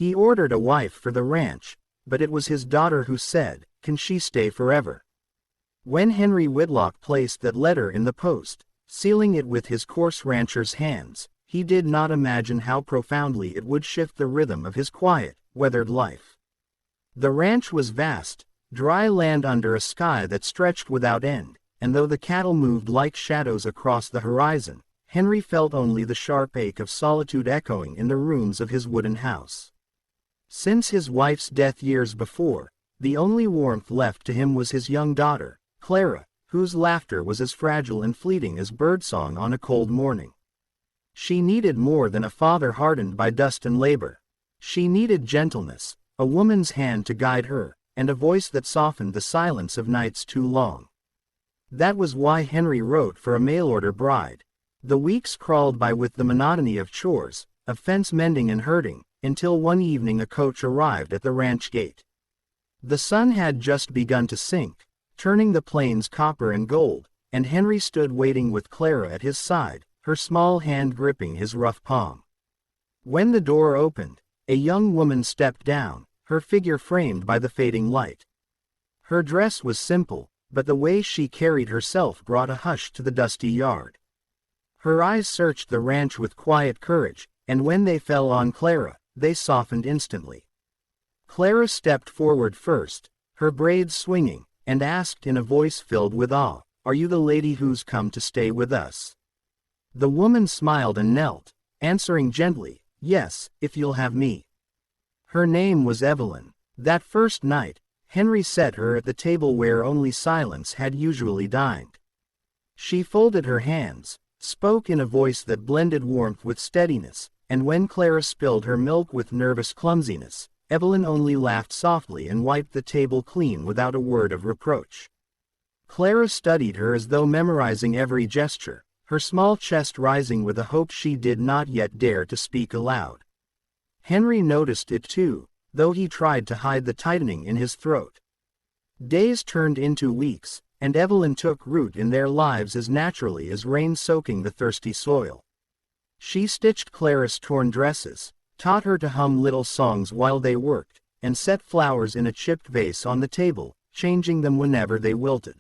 He ordered a wife for the ranch, but it was his daughter who said, "Can she stay forever?" When Henry Whitlock placed that letter in the post, sealing it with his coarse rancher's hands, he did not imagine how profoundly it would shift the rhythm of his quiet, weathered life. The ranch was vast, dry land under a sky that stretched without end, and though the cattle moved like shadows across the horizon, Henry felt only the sharp ache of solitude echoing in the rooms of his wooden house. Since his wife's death years before, the only warmth left to him was his young daughter, Clara, whose laughter was as fragile and fleeting as birdsong on a cold morning. She needed more than a father hardened by dust and labor. She needed gentleness, a woman's hand to guide her, and a voice that softened the silence of nights too long. That was why Henry wrote for a mail-order bride. The weeks crawled by with the monotony of chores, of fence mending and herding, until one evening a coach arrived at the ranch gate. The sun had just begun to sink, turning the plains copper and gold, and Henry stood waiting with Clara at his side, her small hand gripping his rough palm. When the door opened, a young woman stepped down, her figure framed by the fading light. Her dress was simple, but the way she carried herself brought a hush to the dusty yard. Her eyes searched the ranch with quiet courage, and when they fell on Clara, they softened instantly. Clara stepped forward first, her braids swinging, and asked in a voice filled with awe, "Are you the lady who's come to stay with us?" The woman smiled and knelt, answering gently, "Yes, if you'll have me." Her name was Evelyn. That first night, Henry set her at the table where only silence had usually dined. She folded her hands, spoke in a voice that blended warmth with steadiness, and when Clara spilled her milk with nervous clumsiness, Evelyn only laughed softly and wiped the table clean without a word of reproach. Clara studied her as though memorizing every gesture, her small chest rising with a hope she did not yet dare to speak aloud. Henry noticed it too, though he tried to hide the tightening in his throat. Days turned into weeks, and Evelyn took root in their lives as naturally as rain soaking the thirsty soil. She stitched Clara's torn dresses, taught her to hum little songs while they worked, and set flowers in a chipped vase on the table, changing them whenever they wilted.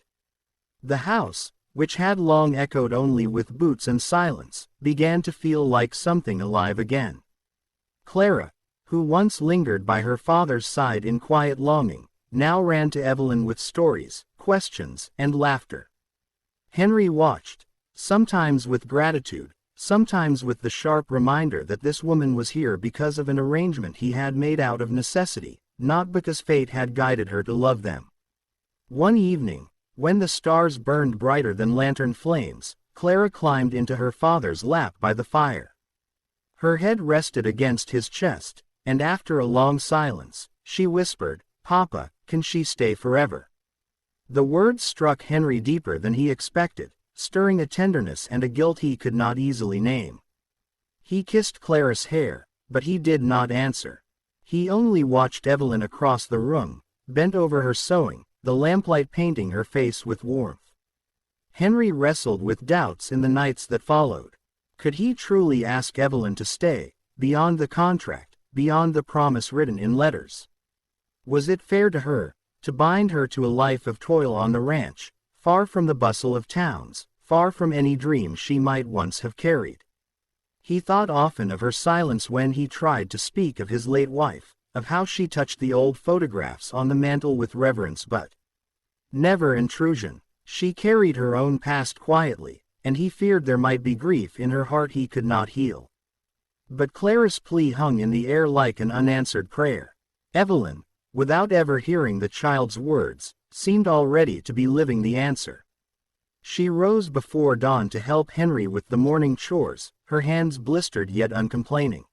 The house, which had long echoed only with boots and silence, began to feel like something alive again. Clara, who once lingered by her father's side in quiet longing, now ran to Evelyn with stories, questions, and laughter. Henry watched, sometimes with gratitude, sometimes with the sharp reminder that this woman was here because of an arrangement he had made out of necessity, not because fate had guided her to love them. One evening, when the stars burned brighter than lantern flames, Clara climbed into her father's lap by the fire. Her head rested against his chest, and after a long silence, she whispered, "Papa, can she stay forever?" The words struck Henry deeper than he expected, stirring a tenderness and a guilt he could not easily name. He kissed Clara's hair, but he did not answer. He only watched Evelyn across the room, bent over her sewing, the lamplight painting her face with warmth. Henry wrestled with doubts in the nights that followed. Could he truly ask Evelyn to stay, beyond the contract, beyond the promise written in letters? Was it fair to her, to bind her to a life of toil on the ranch, far from the bustle of towns, far from any dream she might once have carried? He thought often of her silence when he tried to speak of his late wife, of how she touched the old photographs on the mantel with reverence but never intrusion. She carried her own past quietly, and he feared there might be grief in her heart he could not heal. But Clara's plea hung in the air like an unanswered prayer. Evelyn, without ever hearing the child's words, seemed already to be living the answer. She rose before dawn to help Henry with the morning chores, her hands blistered yet uncomplaining.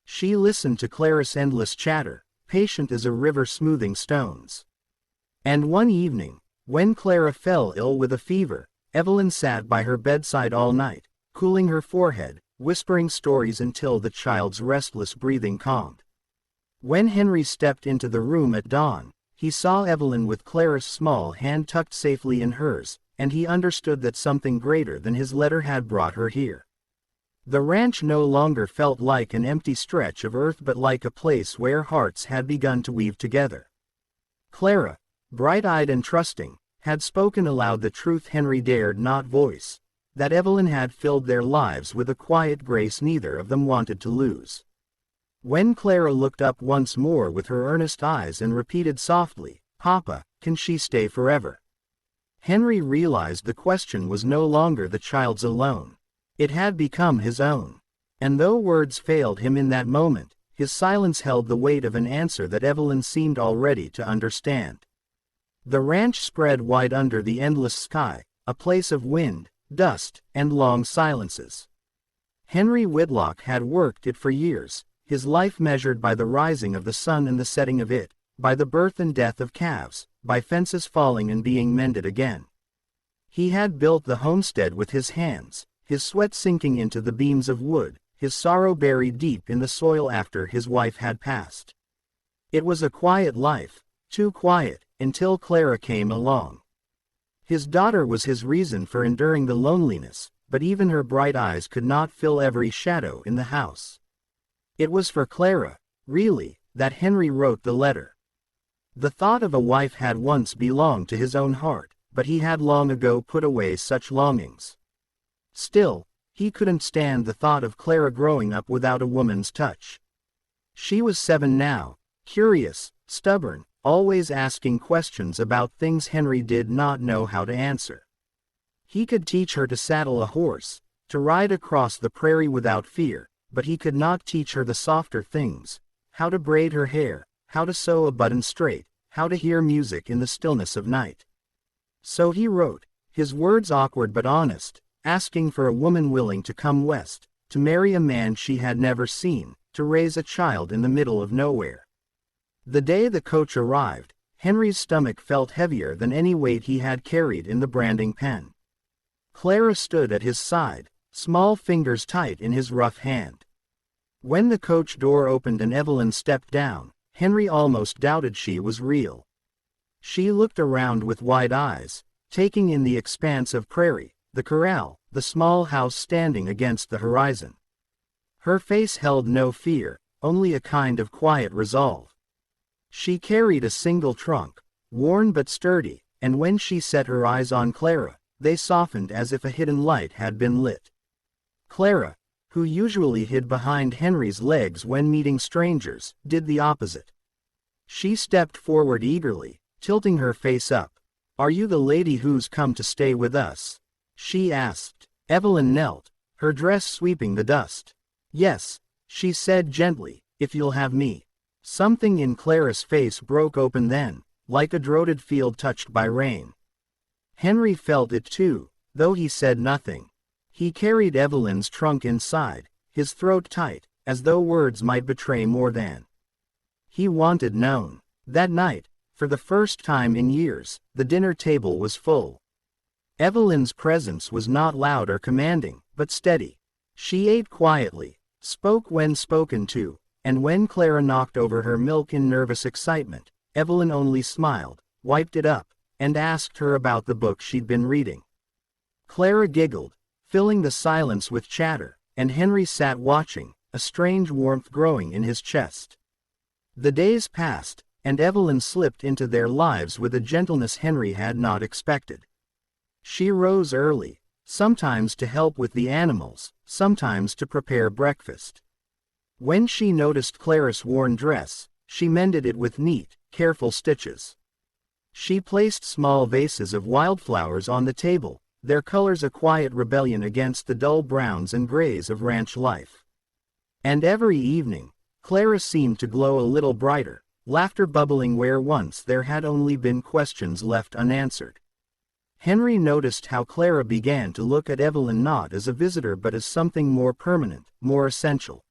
She listened to Clara's endless chatter, patient as a river smoothing stones. And one evening, when Clara fell ill with a fever, Evelyn sat by her bedside all night, cooling her forehead, whispering stories until the child's restless breathing calmed. When Henry stepped into the room at dawn, he saw Evelyn with Clara's small hand tucked safely in hers, and he understood that something greater than his letter had brought her here. The ranch no longer felt like an empty stretch of earth but like a place where hearts had begun to weave together. Clara, bright-eyed and trusting, had spoken aloud the truth Henry dared not voice, that Evelyn had filled their lives with a quiet grace neither of them wanted to lose. When Clara looked up once more with her earnest eyes and repeated softly, "Papa, can she stay forever?" Henry realized the question was no longer the child's alone. It had become his own. And though words failed him in that moment, his silence held the weight of an answer that Evelyn seemed already to understand. The ranch spread wide under the endless sky, a place of wind, dust, and long silences. Henry Whitlock had worked it for years, his life measured by the rising of the sun and the setting of it, by the birth and death of calves, by fences falling and being mended again. He had built the homestead with his hands, his sweat sinking into the beams of wood, his sorrow buried deep in the soil after his wife had passed. It was a quiet life, too quiet, until Clara came along. His daughter was his reason for enduring the loneliness, but even her bright eyes could not fill every shadow in the house. It was for Clara, really, that Henry wrote the letter. The thought of a wife had once belonged to his own heart, but he had long ago put away such longings. Still, he couldn't stand the thought of Clara growing up without a woman's touch. She was 7 now, curious, stubborn, always asking questions about things Henry did not know how to answer. He could teach her to saddle a horse, to ride across the prairie without fear, but he could not teach her the softer things, how to braid her hair, how to sew a button straight, how to hear music in the stillness of night. So he wrote, his words awkward but honest, asking for a woman willing to come west, to marry a man she had never seen, to raise a child in the middle of nowhere. The day the coach arrived, Henry's stomach felt heavier than any weight he had carried in the branding pen. Clara stood at his side, small fingers tight in his rough hand. When the coach door opened and Evelyn stepped down, Henry almost doubted she was real. She looked around with wide eyes, taking in the expanse of prairie, the corral, the small house standing against the horizon. Her face held no fear, only a kind of quiet resolve. She carried a single trunk, worn but sturdy, and when she set her eyes on Clara, they softened as if a hidden light had been lit. Clara, who usually hid behind Henry's legs when meeting strangers, did the opposite. She stepped forward eagerly, tilting her face up. "Are you the lady who's come to stay with us?" she asked. Evelyn knelt, her dress sweeping the dust. "Yes," she said gently, "if you'll have me." Something in Clara's face broke open then, like a droughted field touched by rain. Henry felt it too, though he said nothing. He carried Evelyn's trunk inside, his throat tight, as though words might betray more than he wanted known. That night, for the first time in years, the dinner table was full. Evelyn's presence was not loud or commanding, but steady. She ate quietly, spoke when spoken to, and when Clara knocked over her milk in nervous excitement, Evelyn only smiled, wiped it up, and asked her about the book she'd been reading. Clara giggled, filling the silence with chatter, and Henry sat watching, a strange warmth growing in his chest. The days passed, and Evelyn slipped into their lives with a gentleness Henry had not expected. She rose early, sometimes to help with the animals, sometimes to prepare breakfast. When she noticed Clara's worn dress, she mended it with neat, careful stitches. She placed small vases of wildflowers on the table, their colors a quiet rebellion against the dull browns and grays of ranch life. And every evening, Clara seemed to glow a little brighter, laughter bubbling where once there had only been questions left unanswered. Henry noticed how Clara began to look at Evelyn not as a visitor but as something more permanent, more essential.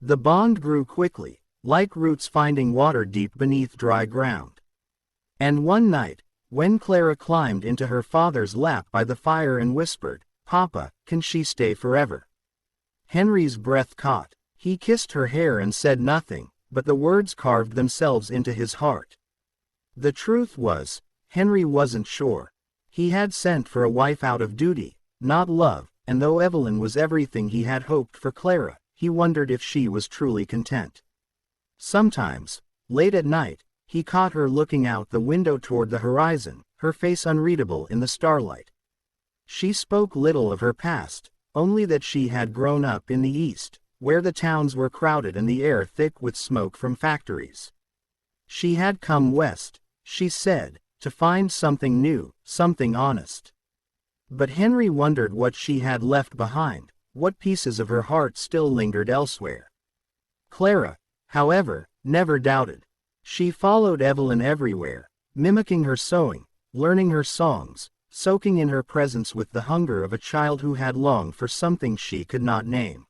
The bond grew quickly, like roots finding water deep beneath dry ground. And one night, when Clara climbed into her father's lap by the fire and whispered, "Papa, can she stay forever?" Henry's breath caught. He kissed her hair and said nothing, but the words carved themselves into his heart. The truth was, Henry wasn't sure. He had sent for a wife out of duty, not love, and though Evelyn was everything he had hoped for Clara, he wondered if she was truly content. Sometimes, late at night, he caught her looking out the window toward the horizon, her face unreadable in the starlight. She spoke little of her past, only that she had grown up in the East, where the towns were crowded and the air thick with smoke from factories. She had come west, she said, to find something new, something honest. But Henry wondered what she had left behind, what pieces of her heart still lingered elsewhere. Clara, however, never doubted. She followed Evelyn everywhere, mimicking her sewing, learning her songs, soaking in her presence with the hunger of a child who had longed for something she could not name.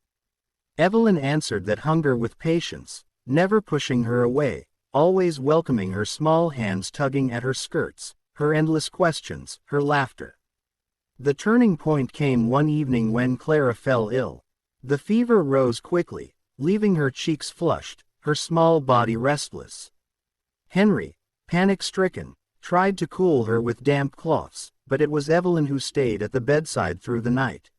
Evelyn answered that hunger with patience, never pushing her away, always welcoming her small hands tugging at her skirts, her endless questions, her laughter. The turning point came one evening when Clara fell ill. The fever rose quickly, leaving her cheeks flushed, her small body restless. Henry, panic-stricken, tried to cool her with damp cloths, but it was Evelyn who stayed at the bedside through the night.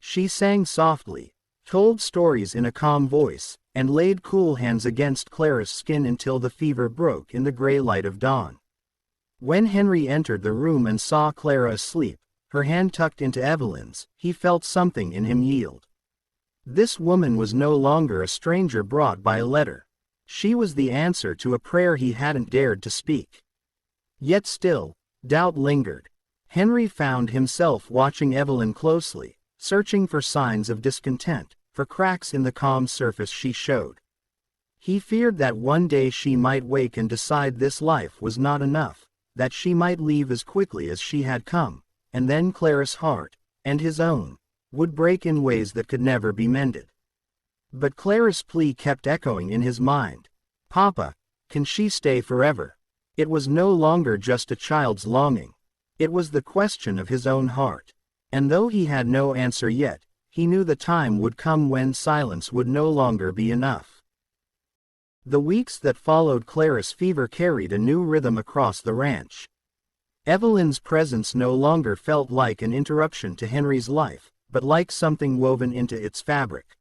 She sang softly, told stories in a calm voice, and laid cool hands against Clara's skin until the fever broke in the gray light of dawn. When Henry entered the room and saw Clara asleep, her hand tucked into Evelyn's, he felt something in him yield. This woman was no longer a stranger brought by a letter. She was the answer to a prayer he hadn't dared to speak. Yet still, doubt lingered. Henry found himself watching Evelyn closely, searching for signs of discontent, for cracks in the calm surface she showed. He feared that one day she might wake and decide this life was not enough, that she might leave as quickly as she had come, and then Clara's heart, and his own, would break in ways that could never be mended. But Clara's plea kept echoing in his mind. "Papa, can she stay forever?" It was no longer just a child's longing. It was the question of his own heart. And though he had no answer yet, he knew the time would come when silence would no longer be enough. The weeks that followed Clara's fever carried a new rhythm across the ranch. Evelyn's presence no longer felt like an interruption to Henry's life, but like something woven into its fabric.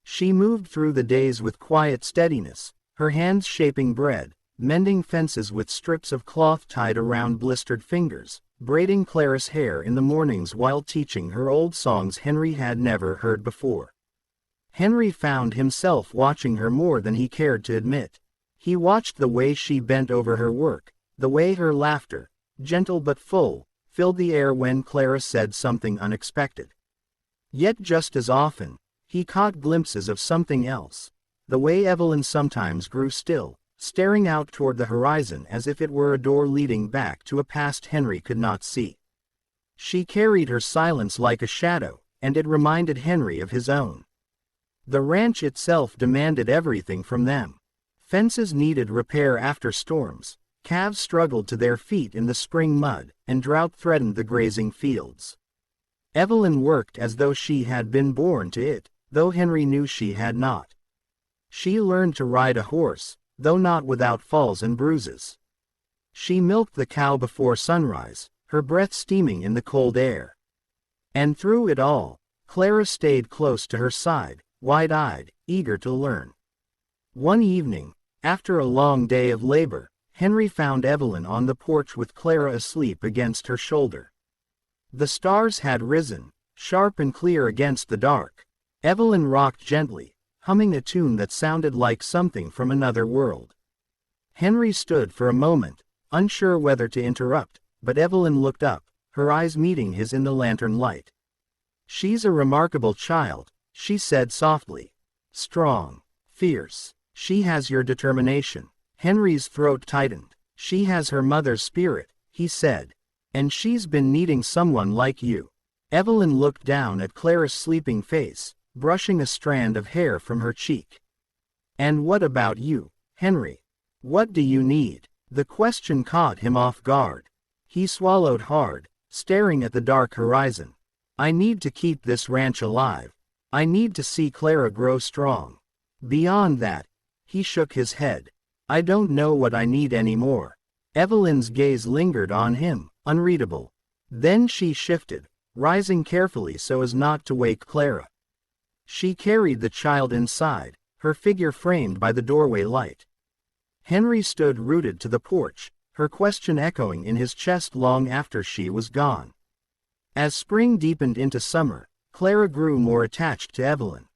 She moved through the days with quiet steadiness, her hands shaping bread, mending fences with strips of cloth tied around blistered fingers, braiding Clara's hair in the mornings while teaching her old songs Henry had never heard before. Henry found himself watching her more than he cared to admit. He watched the way she bent over her work, the way her laughter, gentle but full, filled the air when Clara said something unexpected. Yet just as often, he caught glimpses of something else, the way Evelyn sometimes grew still, staring out toward the horizon as if it were a door leading back to a past Henry could not see. She carried her silence like a shadow, and it reminded Henry of his own. The ranch itself demanded everything from them. Fences needed repair after storms, calves struggled to their feet in the spring mud, and drought threatened the grazing fields. Evelyn worked as though she had been born to it, though Henry knew she had not. She learned to ride a horse, though not without falls and bruises. She milked the cow before sunrise, her breath steaming in the cold air. And through it all, Clara stayed close to her side, wide-eyed, eager to learn. One evening, after a long day of labor, Henry found Evelyn on the porch with Clara asleep against her shoulder. The stars had risen, sharp and clear against the dark. Evelyn rocked gently, humming a tune that sounded like something from another world. Henry stood for a moment, unsure whether to interrupt, but Evelyn looked up, her eyes meeting his in the lantern light. "She's a remarkable child," she said softly. "Strong, fierce. She has your determination." Henry's throat tightened. "She has her mother's spirit," he said. "And she's been needing someone like you." Evelyn looked down at Clara's sleeping face, brushing a strand of hair from her cheek. "And what about you, Henry? What do you need?" The question caught him off guard. He swallowed hard, staring at the dark horizon. "I need to keep this ranch alive. I need to see Clara grow strong. Beyond that," he shook his head, "I don't know what I need anymore." Evelyn's gaze lingered on him, unreadable. Then she shifted, rising carefully so as not to wake Clara. She carried the child inside, her figure framed by the doorway light. Henry stood rooted to the porch, her question echoing in his chest long after she was gone. As spring deepened into summer, Clara grew more attached to Evelyn.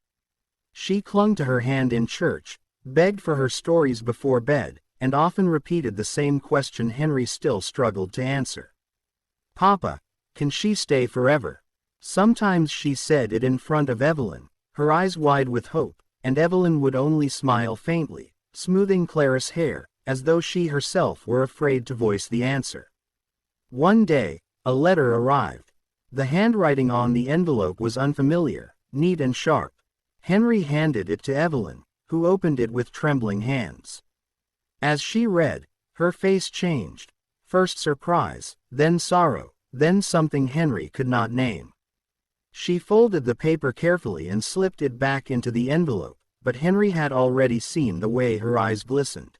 She clung to her hand in church, begged for her stories before bed, and often repeated the same question Henry still struggled to answer. "Papa, can she stay forever?" Sometimes she said it in front of Evelyn, her eyes wide with hope, and Evelyn would only smile faintly, smoothing Clara's hair, as though she herself were afraid to voice the answer. One day, a letter arrived. The handwriting on the envelope was unfamiliar, neat and sharp. Henry handed it to Evelyn, who opened it with trembling hands. As she read, her face changed, first surprise, then sorrow, then something Henry could not name. She folded the paper carefully and slipped it back into the envelope, but Henry had already seen the way her eyes glistened.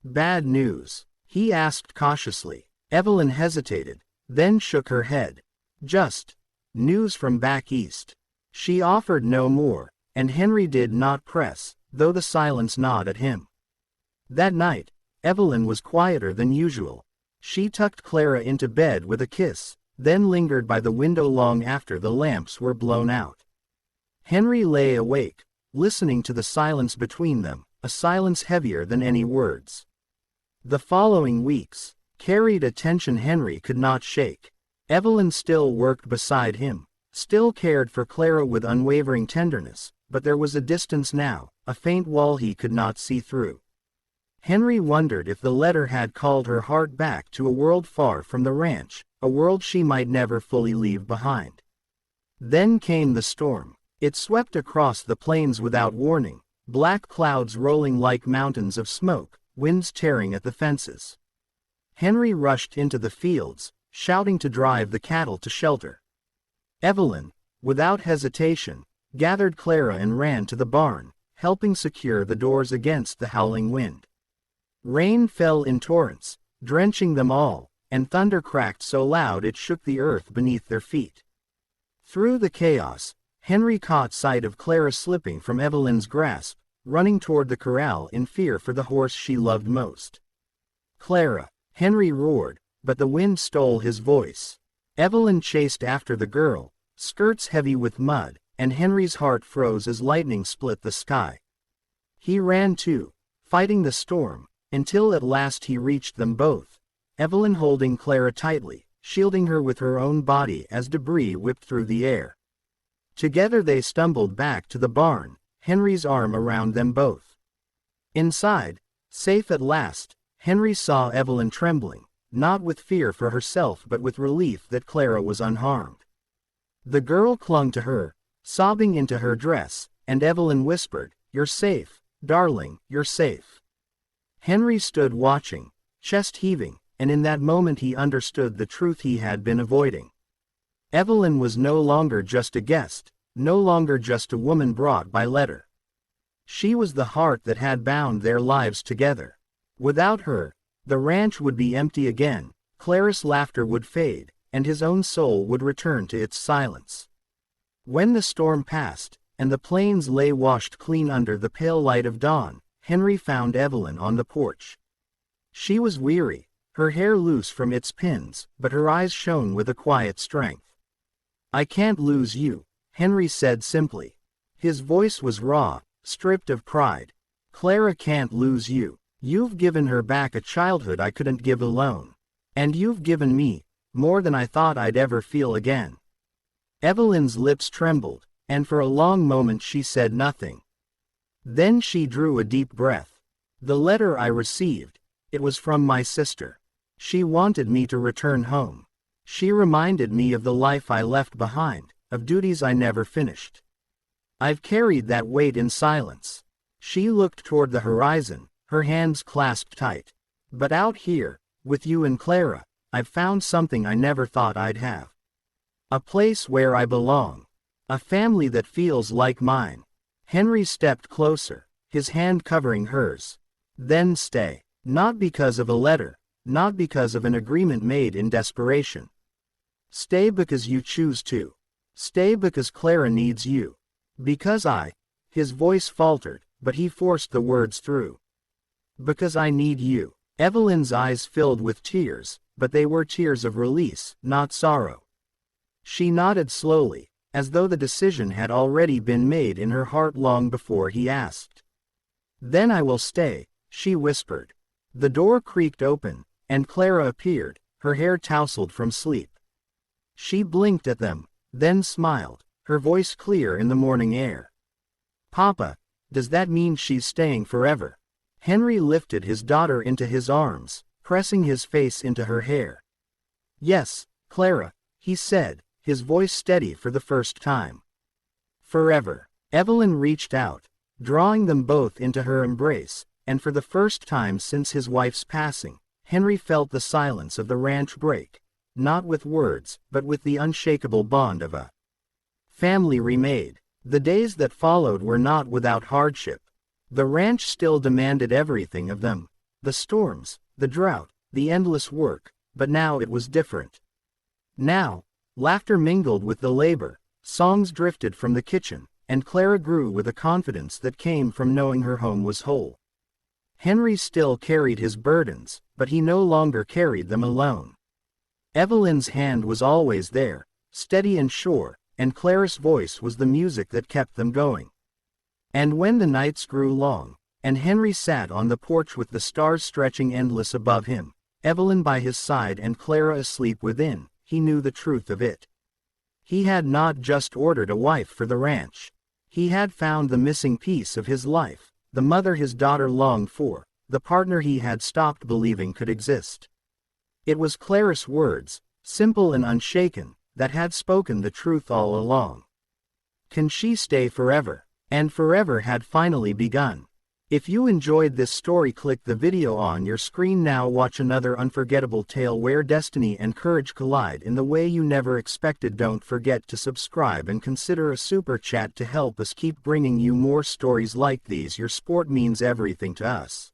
"Bad news?" he asked cautiously. Evelyn hesitated, then shook her head. "Just news from back east." She offered no more, and Henry did not press, though the silence gnawed at him. That night, Evelyn was quieter than usual. She tucked Clara into bed with a kiss, then lingered by the window long after the lamps were blown out. Henry lay awake, listening to the silence between them, a silence heavier than any words. The following weeks carried a tension Henry could not shake. Evelyn still worked beside him, still cared for Clara with unwavering tenderness, but there was a distance now, a faint wall he could not see through. Henry wondered if the letter had called her heart back to a world far from the ranch, a world she might never fully leave behind. Then came the storm. It swept across the plains without warning, black clouds rolling like mountains of smoke, winds tearing at the fences. Henry rushed into the fields, shouting to drive the cattle to shelter. Evelyn, without hesitation, gathered Clara and ran to the barn, helping secure the doors against the howling wind. Rain fell in torrents, drenching them all, and thunder cracked so loud it shook the earth beneath their feet. Through the chaos, Henry caught sight of Clara slipping from Evelyn's grasp, running toward the corral in fear for the horse she loved most. "Clara!" Henry roared, but the wind stole his voice. Evelyn chased after the girl, skirts heavy with mud, and Henry's heart froze as lightning split the sky. He ran too, fighting the storm, until at last he reached them both, Evelyn holding Clara tightly, shielding her with her own body as debris whipped through the air. Together they stumbled back to the barn, Henry's arm around them both. Inside, safe at last, Henry saw Evelyn trembling, not with fear for herself but with relief that Clara was unharmed. The girl clung to her, sobbing into her dress, and Evelyn whispered, "You're safe, darling, you're safe." Henry stood watching, chest heaving, and in that moment he understood the truth he had been avoiding. Evelyn was no longer just a guest, no longer just a woman brought by letter. She was the heart that had bound their lives together. Without her, the ranch would be empty again, Clara's laughter would fade, and his own soul would return to its silence. When the storm passed, and the plains lay washed clean under the pale light of dawn, Henry found Evelyn on the porch. She was weary, her hair loose from its pins, but her eyes shone with a quiet strength. "I can't lose you," Henry said simply. His voice was raw, stripped of pride. "Clara can't lose you. You've given her back a childhood I couldn't give alone. And you've given me more than I thought I'd ever feel again." Evelyn's lips trembled, and for a long moment she said nothing. Then she drew a deep breath. "The letter I received, it was from my sister. She wanted me to return home. She reminded me of the life I left behind, of duties I never finished. I've carried that weight in silence." She looked toward the horizon, her hands clasped tight. "But out here, with you and Clara, I've found something I never thought I'd have. A place where I belong. A family that feels like mine." Henry stepped closer, his hand covering hers. "Then stay. Not because of a letter, not because of an agreement made in desperation. Stay because you choose to. Stay because Clara needs you. Because his voice faltered, but he forced the words through. Because I need you. Evelyn's eyes filled with tears, but they were tears of release, not sorrow. She nodded slowly, as though the decision had already been made in her heart long before he asked. Then I will stay, she whispered. The door creaked open, and Clara appeared, her hair tousled from sleep. She blinked at them, then smiled, her voice clear in the morning air. Papa, does that mean she's staying forever? Henry lifted his daughter into his arms, pressing his face into her hair. Yes, Clara, he said, his voice steady for the first time. Forever. Evelyn reached out, drawing them both into her embrace, and for the first time since his wife's passing, Henry felt the silence of the ranch break, not with words, but with the unshakable bond of a family remade. The days that followed were not without hardship. The ranch still demanded everything of them, the storms, the drought, the endless work, but now it was different. Now, laughter mingled with the labor, songs drifted from the kitchen, and Clara grew with a confidence that came from knowing her home was whole. Henry still carried his burdens, but he no longer carried them alone. Evelyn's hand was always there, steady and sure, and Clara's voice was the music that kept them going. And when the nights grew long, and Henry sat on the porch with the stars stretching endless above him, Evelyn by his side and Clara asleep within, he knew the truth of it. He had not just ordered a wife for the ranch. He had found the missing piece of his life, the mother his daughter longed for, the partner he had stopped believing could exist. It was Clara's words, simple and unshaken, that had spoken the truth all along. Can she stay forever? And forever had finally begun. If you enjoyed this story, click the video on your screen now. Watch another unforgettable tale where destiny and courage collide in the way you never expected. Don't forget to subscribe and consider a super chat to help us keep bringing you more stories like these. Your support means everything to us.